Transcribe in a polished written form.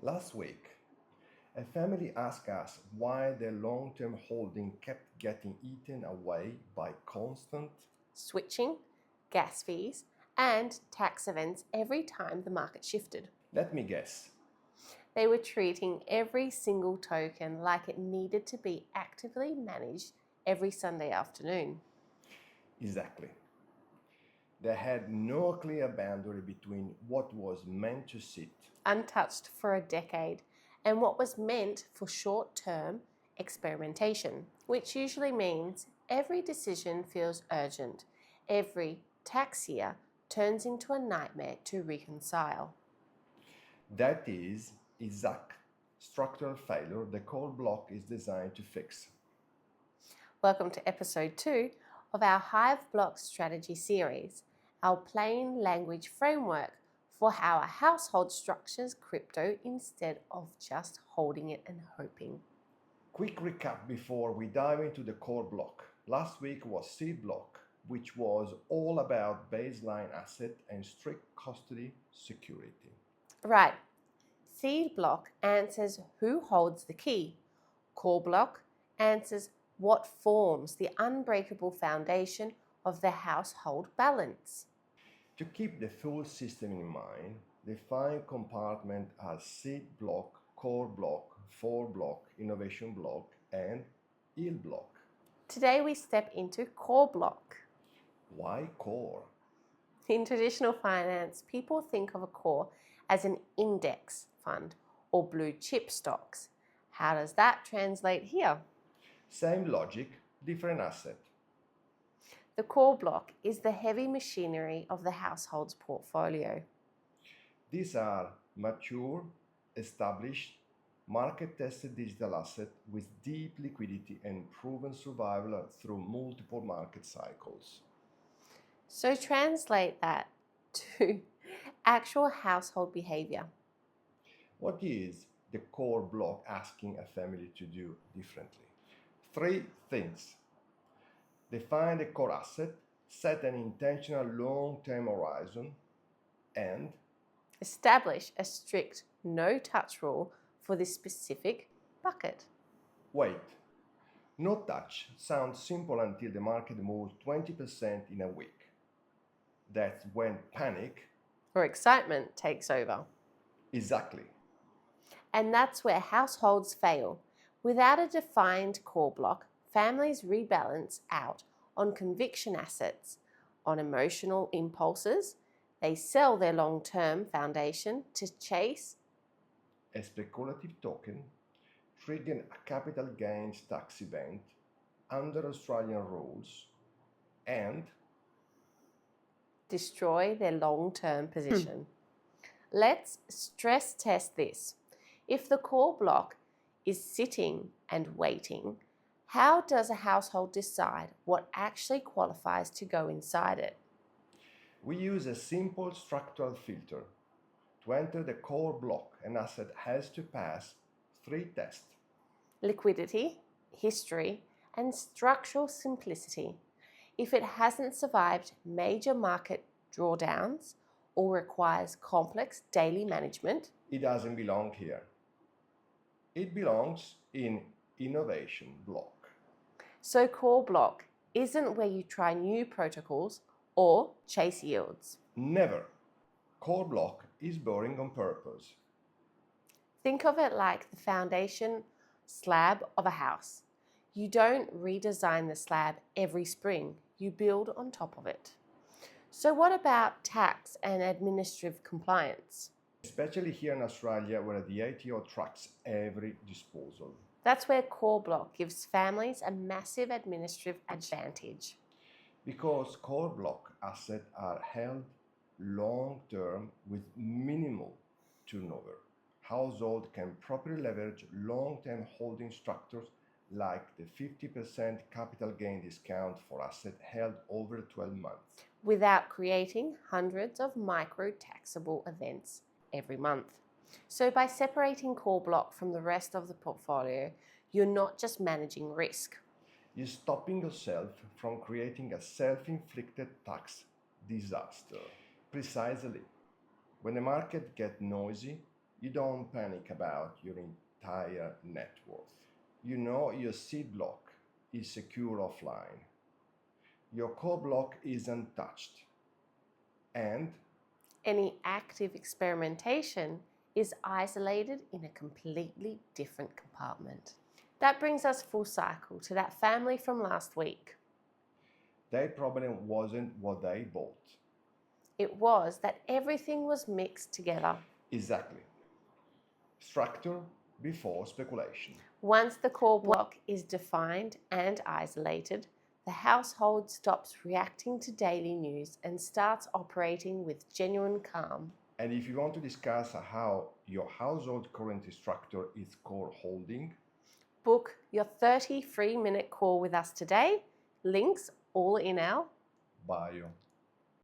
Last week, a family asked us why their long term holding kept getting eaten away by constant. Switching, gas fees, and tax events every time the market shifted. Let me guess. They were treating every single token like it needed to be actively managed every Sunday afternoon. Exactly. They had no clear boundary between what was meant to sit. Untouched for a decade, and what was meant for short-term experimentation, which usually means every decision feels urgent. Every tax year turns into a nightmare to reconcile. That is exact structural failure the core block is designed to fix. Welcome to episode 2 of our Hive Block Strategy series, our plain language framework for how a household structures crypto instead of just holding it and hoping. Quick recap before we dive into the core block. Last week was seed block, which was all about baseline asset and strict custody security. Right. Seed block answers who holds the key. Core block answers what forms the unbreakable foundation of the household balance. To keep the full system in mind, define compartment as seed block, core block, for block, innovation block, and yield block. Today we step into core block. Why core? In traditional finance, people think of a core as an index fund or blue chip stocks. How does that translate here? Same logic, different asset. The core block is the heavy machinery of the household's portfolio. These are mature, established, market-tested digital assets with deep liquidity and proven survival through multiple market cycles. So translate that to actual household behavior. What is the core block asking a family to do differently? Three things. Define the core asset, set an intentional long-term horizon, and Establish a strict no-touch rule for this specific bucket. wait. No touch sounds simple until the market moves 20% in a week. That's when panic. Or excitement takes over. Exactly. And that's where households fail. Without a defined core block, families rebalance out on conviction assets, on emotional impulses. They sell their long-term foundation to chase A speculative token triggering a capital gains tax event under Australian rules and destroy their long-term position. Let's stress test this. If the core block is sitting and waiting, how does a household decide what actually qualifies to go inside it? we use a simple structural filter. To enter the core block, an asset has to pass three tests. Liquidity, history, and structural simplicity. If it hasn't survived major market drawdowns or requires complex daily management, It doesn't belong here. It belongs in innovation block. so core block isn't where you try new protocols or chase yields. Never. Core block is boring on purpose. Think of it like the foundation slab of a house. You don't redesign the slab every spring, you build on top of it. So what about tax and administrative compliance? Especially here in Australia where the ATO tracks every disposal. That's where core block gives families a massive administrative advantage. Because core block assets are held long term with minimal turnover. Household can properly leverage long term holding structures like the 50% capital gain discount for assets held over 12 months. Without creating hundreds of micro taxable events every month. So by separating core block from the rest of the portfolio, you're not just managing risk. You're stopping yourself from creating a self-inflicted tax disaster. Precisely. When the market gets noisy, You don't panic about your entire net worth. You know your seed block is secure offline. Your core block is untouched. And Any active experimentation is isolated in a completely different compartment. That brings us full cycle to that family from last week. their problem wasn't what they bought. It was that everything was mixed together. Exactly. Structure before speculation. Once the core block is defined and isolated, the household stops reacting to daily news and starts operating with genuine calm. And if you want to discuss how your household current structure is core holding, Book your 30 free minute call with us today. Links all in our bio.